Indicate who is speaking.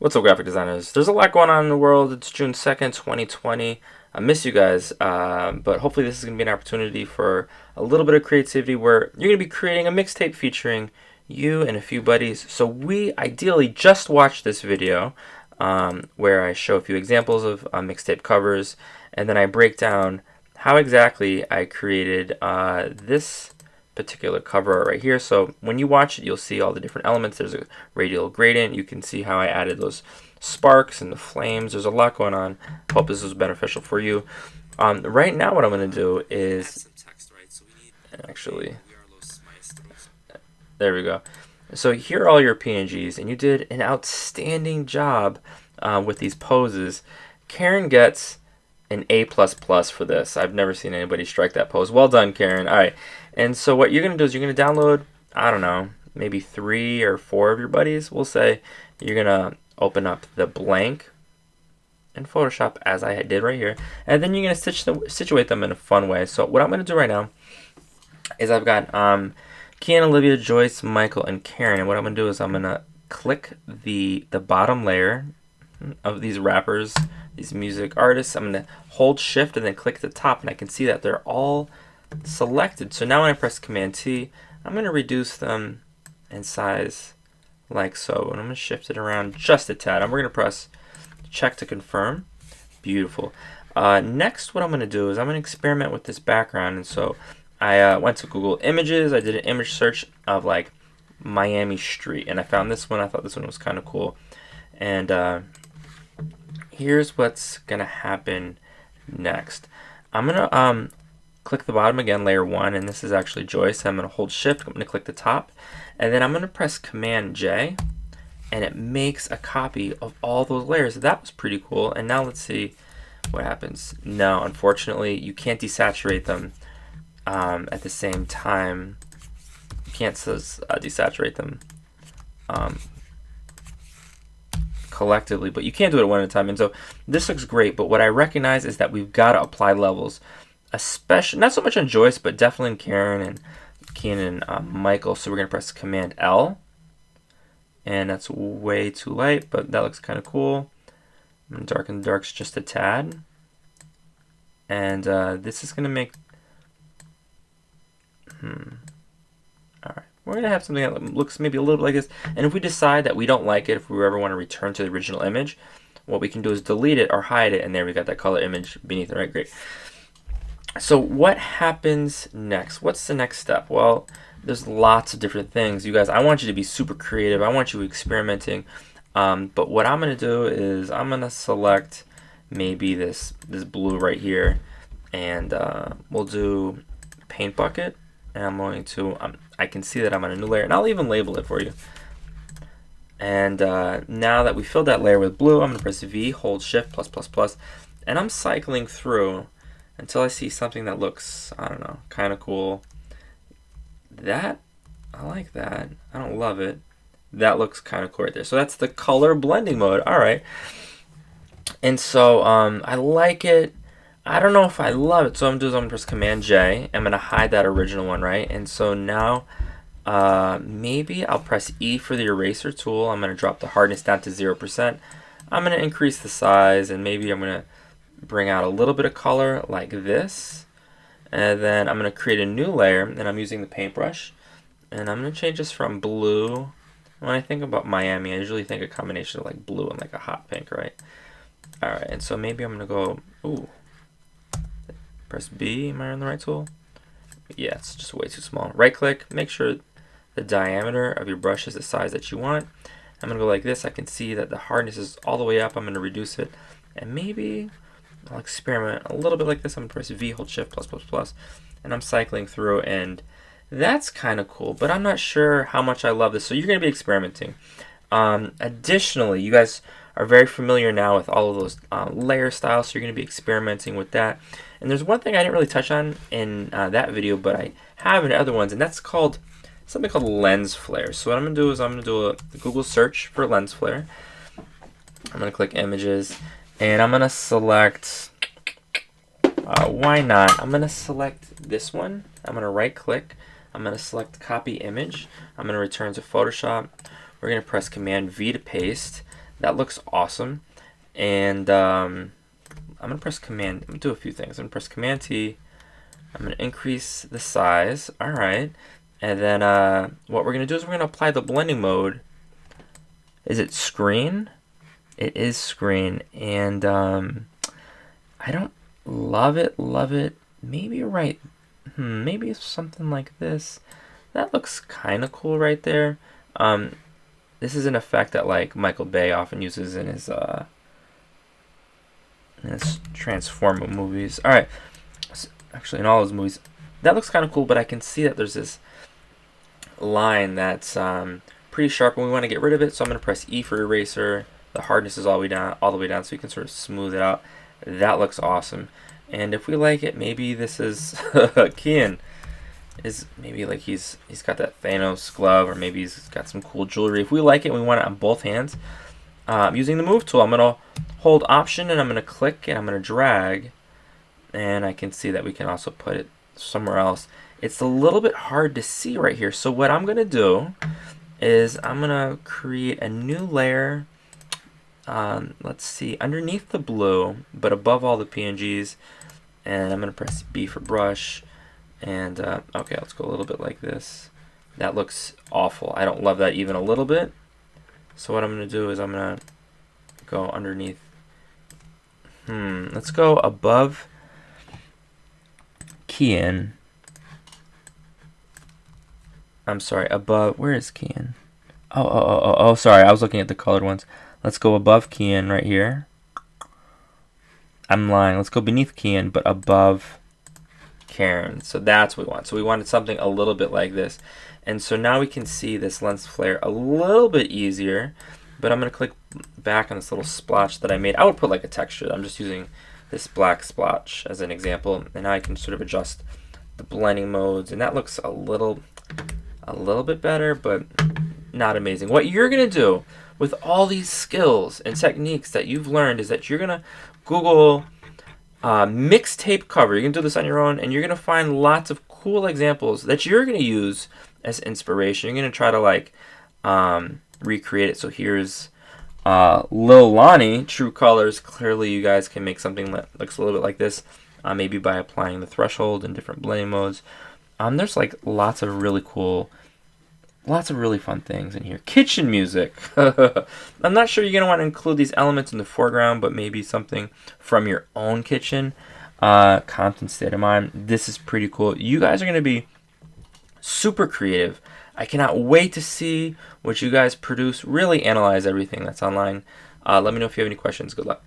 Speaker 1: What's up, graphic designers? There's a lot going on in the world. It's June 2nd, 2020. I miss you guys, but hopefully this is going to be an opportunity for a little bit of creativity where you're going to be creating a mixtape featuring you and a few buddies. So we ideally just watched this video where I show a few examples of mixtape covers, and then I break down how exactly I created this particular cover right here. So when you watch it, you'll see all the different elements. There's a radial gradient. You can see how I added those sparks and the flames. There's a lot going on. Hope this is beneficial for you. Right now what I'm going to do is actually, there we go. So here are all your PNGs, and you did an outstanding job with these poses. Karen gets an A++ for this. I've never seen anybody strike that pose. Well done, Karen. All right. And so what you're going to do is you're going to download, I don't know, maybe 3 or 4 of your buddies. We'll say you're going to open up the blank in Photoshop as I did right here. And then you're going to situate them in a fun way. So what I'm going to do right now is I've got Kian, Olivia, Joyce, Michael, and Karen. And what I'm going to do is I'm going to click the bottom layer of these rappers, these music artists. I'm going to hold shift and then click the top, and I can see that they're all selected. So now when I press Command T, I'm going to reduce them in size like so, and I'm going to shift it around just a tad. And we're going to press check to confirm. Beautiful. Next, what I'm going to do is I'm going to experiment with this background. And so I went to Google Images. I did an image search of like Miami Street, and I found this one. I thought this one was kind of cool. And here's what's going to happen next. I'm going to click the bottom again, layer 1, and this is actually Joyce. I'm going to hold shift, I'm going to click the top, and then I'm going to press Command J, and it makes a copy of all those layers. That was pretty cool. And now let's see what happens. No, unfortunately, you can't desaturate them at the same time. You can't desaturate them collectively, but you can't do it one at a time. And so this looks great, but what I recognize is that we've got to apply levels, especially not so much on Joyce, but definitely in Karen and Keenan and Michael. So we're going to press Command L, and that's way too light, but that looks kind of cool. I'm going to darken the darks just a tad, and this is going to make all right, we're going to have something that looks maybe a little bit like this. And if we decide that we don't like it, if we ever want to return to the original image, what we can do is delete it or hide it, and there we got that color image beneath it. Right, great. So what happens next? What's the next step? Well, there's lots of different things. You guys, I want you to be super creative. I want you experimenting. But what I'm going to do is I'm going to select maybe this blue right here, and we'll do paint bucket. And I'm going to, I can see that I'm on a new layer, and I'll even label it for you. And now that we filled that layer with blue, I'm going to press V, hold shift, +++, and I'm cycling through until I see something that looks, I don't know, kind of cool. That, I like that. I don't love it. That looks kind of cool right there. So that's the color blending mode. All right. And so I like it. I don't know if I love it. So I'm going to press Command J. I'm going to hide that original one, right? And so now maybe I'll press E for the eraser tool. I'm going to drop the hardness down to 0%. I'm going to increase the size, and maybe I'm going to bring out a little bit of color like this. And then I'm going to create a new layer, and I'm using the paintbrush. And I'm going to change this from blue. When I think about Miami, I usually think a combination of like blue and like a hot pink, right? All right, and so maybe I'm going to go, ooh. Press B, am I on the right tool? Yeah, it's just way too small. Right click, make sure the diameter of your brush is the size that you want. I'm gonna go like this. I can see that the hardness is all the way up. I'm gonna reduce it, and maybe I'll experiment a little bit like this. I'm gonna press V, hold shift, +++, and I'm cycling through, and that's kind of cool, but I'm not sure how much I love this. So you're gonna be experimenting. Additionally, you guys are very familiar now with all of those layer styles, so you're going to be experimenting with that. And there's one thing I didn't really touch on in that video, but I have in other ones, and that's called something called lens flare. So what I'm going to do is I'm going to do a Google search for lens flare. I'm going to click images, and I'm going to select, why not? I'm going to select this one. I'm going to right click. I'm going to select copy image. I'm going to return to Photoshop. We're going to press Command V to paste. That looks awesome. And I'm gonna press Command. I'm gonna do a few things. I'm gonna press Command T. I'm gonna increase the size. All right. And then what we're gonna do is we're gonna apply the blending mode. Is it screen? It is screen, and I don't love it. Love it. Maybe you're right. Maybe it's something like this. That looks kind of cool right there. This is an effect that like Michael Bay often uses in his Transformer movies. All right, actually in all his movies, that looks kind of cool. But I can see that there's this line that's pretty sharp, and we want to get rid of it. So I'm gonna press E for eraser. The hardness is all the way down, so you can sort of smooth it out. That looks awesome. And if we like it, maybe this is Kian is maybe like he's got that Thanos glove, or maybe he's got some cool jewelry. If we like it, we want it on both hands. Using the move tool, I'm gonna hold Option and I'm gonna click and I'm gonna drag, and I can see that we can also put it somewhere else. It's a little bit hard to see right here. So what I'm gonna do is I'm gonna create a new layer. Let's see, underneath the blue, but above all the PNGs, and I'm gonna press B for brush. And okay, let's go a little bit like this. That looks awful. I don't love that even a little bit. So what I'm gonna do is I'm gonna go underneath. Let's go above Kian. I'm sorry, above. Where is Kian? Oh, sorry. I was looking at the colored ones. Let's go above Kian right here. I'm lying. Let's go beneath Kian, but above Karen. So that's what we want. So we wanted something a little bit like this. And so now we can see this lens flare a little bit easier. But I'm going to click back on this little splotch that I made. I would put like a texture. I'm just using this black splotch as an example. And now I can sort of adjust the blending modes. And that looks a little bit better, but not amazing. What you're going to do with all these skills and techniques that you've learned is that you're going to Google mixtape cover. You can do this on your own, and you're going to find lots of cool examples that you're going to use as inspiration. You're going to try to like recreate it. So here's Lil Lonnie, True Colors. Clearly you guys can make something that looks a little bit like this, maybe by applying the threshold in different blending modes. There's like lots of really fun things in here. Kitchen music. I'm not sure you're going to want to include these elements in the foreground, but maybe something from your own kitchen. Compton State of Mind. This is pretty cool. You guys are going to be super creative. I cannot wait to see what you guys produce. Really analyze everything that's online. Let me know if you have any questions. Good luck.